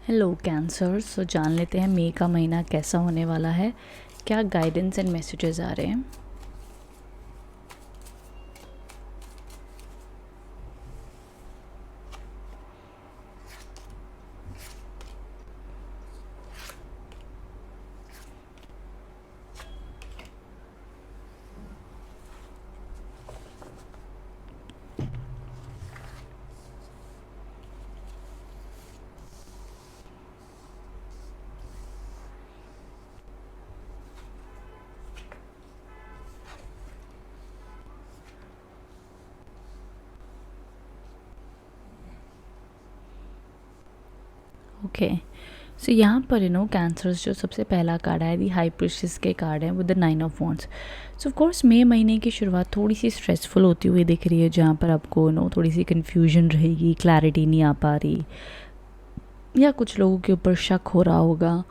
Hello cancer. सो जान लेते हैं मई का महीना कैसा होने वाला है, क्या गाइडेंस एंड मैसेजेस आ रहे हैं। ओके, सो यहाँ पर कैंसर्स जो सबसे पहला कार्ड है दी हाई प्रीस्टेस के कार्ड है with the 9 of wands. So of course मई महीने की शुरुआत थोड़ी सी स्ट्रेसफुल होती हुई दिख रही है, जहाँ पर आपको थोड़ी सी कन्फ्यूजन रहेगी, क्लैरिटी नहीं आ पा रही, या कुछ लोगों के ऊपर शक हो रहा होगा।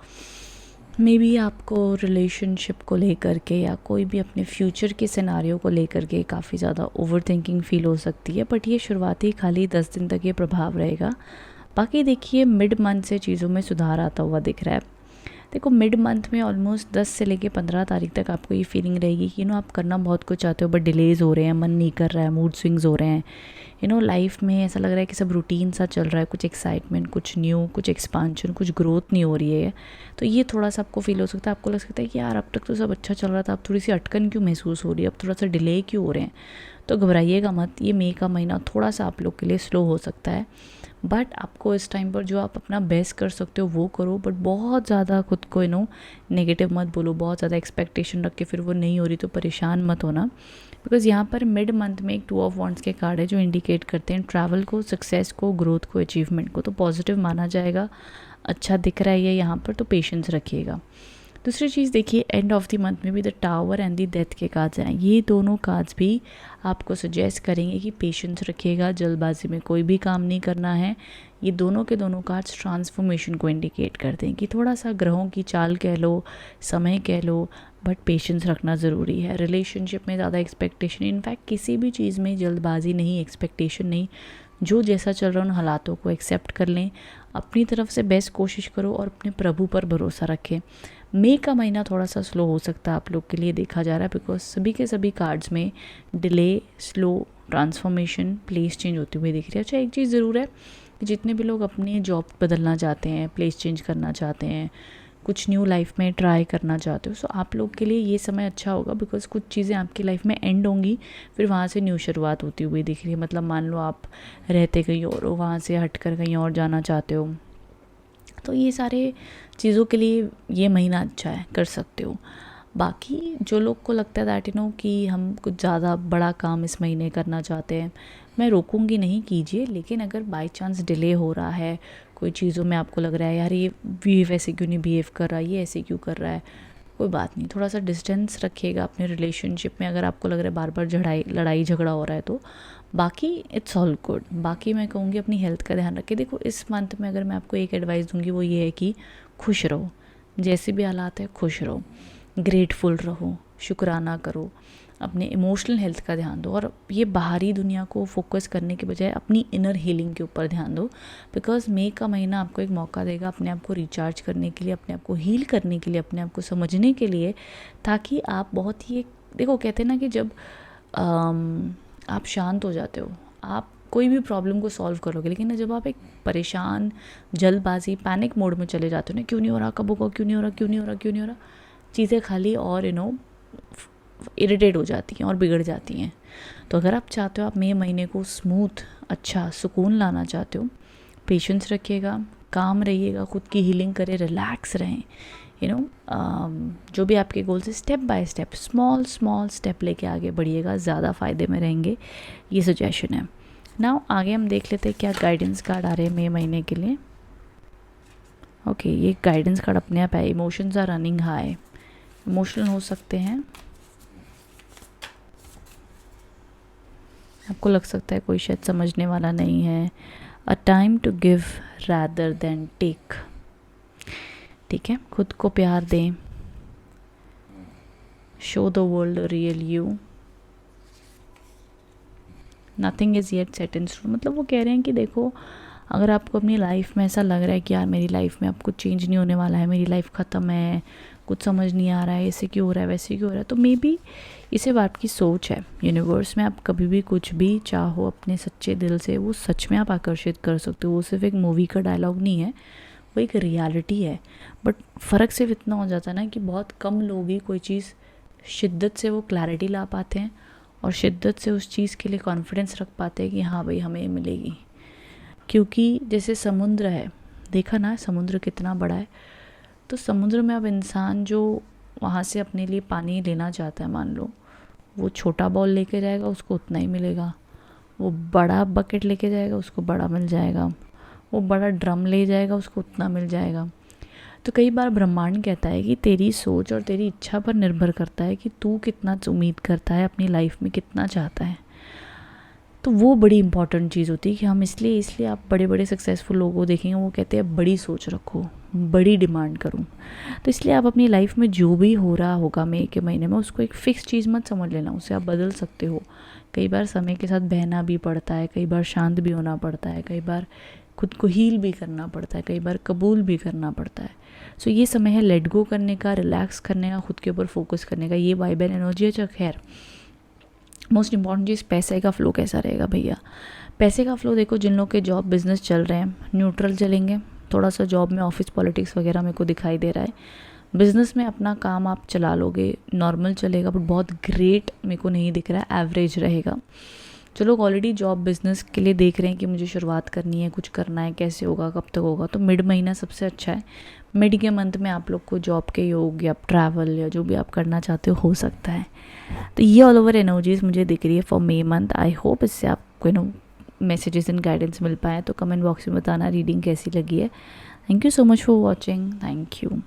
मे बी आपको रिलेशनशिप को लेकर के या कोई भी अपने फ्यूचर के सिनारियो को लेकर के काफ़ी ज़्यादा ओवर थिंकिंग फील हो सकती है, बट ये शुरुआती खाली 10 दिन तक ये प्रभाव रहेगा। बाकी देखिए मिड मंथ से चीज़ों में सुधार आता हुआ दिख रहा है। देखो मिड मंथ में ऑलमोस्ट 10 से लेके 15 तारीख तक आपको ये फीलिंग रहेगी कि आप करना बहुत कुछ चाहते हो बट डिलेज हो रहे हैं, मन नहीं कर रहा है, मूड स्विंग्स हो रहे हैं। लाइफ में ऐसा लग रहा है कि सब रूटीन सा चल रहा है, कुछ एक्साइटमेंट, कुछ न्यू, कुछ एक्सपांशन, कुछ ग्रोथ नहीं हो रही है। तो ये थोड़ा सा आपको फील हो सकता है, आपको लग सकता है कि यार अब तक तो सब अच्छा चल रहा था, अब थोड़ी सी अटकन क्यों महसूस हो रही है, अब थोड़ा सा डिले क्यों हो रहे हैं। तो घबराइएगा मत, ये मई का महीना थोड़ा सा आप लोग के लिए स्लो हो सकता है, बट आपको इस टाइम पर जो आप अपना बेस्ट कर सकते हो वो करो। बट बहुत ज़्यादा खुद को नेगेटिव मत बोलो, बहुत ज़्यादा एक्सपेक्टेशन रख के फिर वो नहीं हो रही तो परेशान मत होना। बिकॉज़ यहाँ पर मिड मंथ में एक 2 ऑफ वॉन्ड्स के कार्ड है जो इंडिकेट करते हैं ट्रैवल को, सक्सेस को, ग्रोथ को, अचीवमेंट को। तो पॉजिटिव माना जाएगा, अच्छा दिख रहा है ये यहाँ पर, तो पेशेंस रखिएगा। दूसरी चीज़ देखिए, एंड ऑफ द मंथ में भी the tower and the death के कार्ड्स हैं। ये दोनों कार्ड्स भी आपको सजेस्ट करेंगे कि पेशेंस रखिएगा, जल्दबाजी में कोई भी काम नहीं करना है। ये दोनों के दोनों कार्ड्स ट्रांसफॉर्मेशन को इंडिकेट करते हैं कि थोड़ा सा ग्रहों की चाल कह लो, समय कह लो, बट पेशेंस रखना ज़रूरी है। रिलेशनशिप में ज़्यादा एक्सपेक्टेशन, इनफैक्ट किसी भी चीज़ में जल्दबाजी नहीं, एक्सपेक्टेशन नहीं, जो जैसा चल रहा है उन हालातों को एक्सेप्ट कर लें, अपनी तरफ से बेस्ट कोशिश करो और अपने प्रभु पर भरोसा रखें। मई का महीना थोड़ा सा स्लो हो सकता है आप लोग के लिए, देखा जा रहा है, बिकॉज सभी के सभी कार्ड्स में delay, slow, transformation, place change होती हुई दिख रही है। अच्छा, एक चीज़ ज़रूर है कि जितने भी लोग अपनी जॉब बदलना चाहते हैं, प्लेस चेंज करना चाहते हैं, कुछ न्यू लाइफ में ट्राई करना चाहते हो, सो आप लोग के लिए ये समय अच्छा होगा, बिकॉज कुछ चीज़ें आपकी लाइफ में एंड होंगी, फिर वहाँ से न्यू शुरुआत होती हुई दिख रही है। मतलब मान लो आप रहते कहीं और हो, वहाँ से हटकर कहीं और जाना चाहते हो, तो ये सारे चीज़ों के लिए ये महीना अच्छा है, कर सकते हो। बाकी जो लोग को लगता है दैट कि हम कुछ ज़्यादा बड़ा काम इस महीने करना चाहते हैं, मैं रोकूंगी नहीं, कीजिए। लेकिन अगर बाय चांस डिले हो रहा है कोई चीज़ों में, आपको लग रहा है यार ये वैसे क्यों नहीं बिहेव कर रहा है, ये ऐसे क्यों कर रहा है, कोई बात नहीं, थोड़ा सा डिस्टेंस रखिएगा अपने रिलेशनशिप में, अगर आपको लग रहा है बार बार लड़ाई झगड़ा हो रहा है तो। बाकी इट्स ऑल गुड। बाकी मैं कहूँगी अपनी हेल्थ का ध्यान रखें। देखो इस मंथ में अगर मैं आपको एक एडवाइस दूंगी वो ये है कि खुश रहो, जैसे भी हालात है खुश रहो, ग्रेटफुल रहो, शुक्राना करो, अपने इमोशनल हेल्थ का ध्यान दो, और ये बाहरी दुनिया को फोकस करने के बजाय अपनी इनर हीलिंग के ऊपर ध्यान दो। बिकॉज मई का महीना आपको एक मौका देगा अपने आप को रिचार्ज करने के लिए, अपने आप को हील करने के लिए, अपने आप को समझने के लिए, ताकि आप बहुत ही देखो कहते हैं ना कि जब आप शांत हो जाते हो, आप कोई भी प्रॉब्लम को सॉल्व करोगे, लेकिन जब आप एक परेशान, जल्दबाजी, पैनिक मोड में चले जाते हो ना, क्यों नहीं हो रहा, कब होगा, क्यों नहीं हो रहा, क्यों नहीं हो रहा, क्यों नहीं हो रहा, चीज़ें खाली और इरिटेट हो जाती हैं और बिगड़ जाती हैं। तो अगर आप चाहते हो आप मई महीने को स्मूथ, अच्छा, सुकून लाना चाहते हो, पेशेंस रखिएगा, काम रहिएगा, खुद की हीलिंग करें, रिलैक्स रहें, जो भी आपके गोल्स है step by step, small small step लेके आगे बढ़िएगा, ज़्यादा फ़ायदे में रहेंगे, ये सजेशन है। नाउ आगे हम देख लेते हैं क्या गाइडेंस कार्ड आ रहे हैं मई महीने के लिए। ओके, ये गाइडेंस कार्ड अपने आप है। Emotions are running high, emotional हो सकते हैं, आपको लग सकता है कोई शायद समझने वाला नहीं है। A time to give rather than take, ठीक है, खुद को प्यार दें, show the world real you, nothing is yet set in stone. मतलब वो कह रहे हैं कि देखो अगर आपको अपनी लाइफ में ऐसा लग रहा है कि यार मेरी लाइफ में अब कुछ चेंज नहीं होने वाला है, मेरी लाइफ ख़त्म है, कुछ समझ नहीं आ रहा है, ऐसे क्यों हो रहा है, वैसे क्यों हो रहा है, तो मे बी ये सिर्फ आपकी सोच है। यूनिवर्स में आप कभी भी कुछ भी चाहो अपने सच्चे दिल से, वो सच में आप आकर्षित कर सकते हो। वो सिर्फ एक मूवी का डायलॉग नहीं है, वो एक रियलिटी है। बट फ़र्क सिर्फ इतना हो जाता है ना कि बहुत कम लोग ही कोई चीज़ शिद्दत से वो क्लैरिटी ला पाते हैं और शिद्दत से उस चीज़ के लिए कॉन्फिडेंस रख पाते हैं कि हाँ भाई हमें मिलेगी। क्योंकि जैसे समुद्र है, देखा ना समुद्र कितना बड़ा है, तो समुद्र में अब इंसान जो वहाँ से अपने लिए पानी लेना चाहता है, मान लो वो छोटा बॉल लेके जाएगा उसको उतना ही मिलेगा, वो बड़ा बकेट लेके जाएगा उसको बड़ा मिल जाएगा, वो बड़ा ड्रम ले जाएगा उसको उतना मिल जाएगा। तो कई बार ब्रह्मांड कहता है कि तेरी सोच और तेरी इच्छा पर निर्भर करता है कि तू कितना उम्मीद करता है, अपनी लाइफ में कितना चाहता है। तो वो बड़ी इंपॉर्टेंट चीज़ होती है कि हम इसलिए आप बड़े बड़े सक्सेसफुल लोगों को देखेंगे, वो कहते हैं बड़ी सोच रखो, बड़ी डिमांड करूँ। तो इसलिए आप अपनी लाइफ में जो भी हो रहा होगा मई के महीने में, उसको एक फ़िक्स चीज़ मत समझ लेना, उसे आप बदल सकते हो। कई बार समय के साथ बहना भी पड़ता है, कई बार शांत भी होना पड़ता है, कई बार खुद को हील भी करना पड़ता है, कई बार कबूल भी करना पड़ता है। सो ये समय है लेट गो करने का, रिलैक्स करने का, खुद के ऊपर फोकस करने का। ये वाइब एंड एनर्जी है। खैर, मोस्ट इंपॉर्टेंट चीज़ पैसे का फ़्लो कैसा रहेगा भैया। पैसे का फ़्लो देखो, जिन लोग के जॉब बिजनेस चल रहे हैं न्यूट्रल चलेंगे, थोड़ा सा जॉब में ऑफिस पॉलिटिक्स वगैरह मेरे को दिखाई दे रहा है। बिज़नेस में अपना काम आप चला लोगे, नॉर्मल चलेगा, बट बहुत ग्रेट मेरे को नहीं दिख रहा है, एवरेज रहेगा। जो लोग ऑलरेडी जॉब बिज़नेस के लिए देख रहे हैं कि मुझे शुरुआत करनी है, कुछ करना है, कैसे होगा, कब तक होगा, तो मिड महीना सबसे अच्छा है। मिड के मंथ में आप लोग को जॉब के योग या ट्रैवल या जो भी आप करना चाहते हो सकता है। तो ये ऑल ओवर एनर्जीज मुझे दिख रही है for May month. I hope इससे आपको मैसेजेस एंड गाइडेंस मिल पाए। तो कमेंट बॉक्स में बताना रीडिंग कैसी लगी है। Thank you so much for watching. Thank you.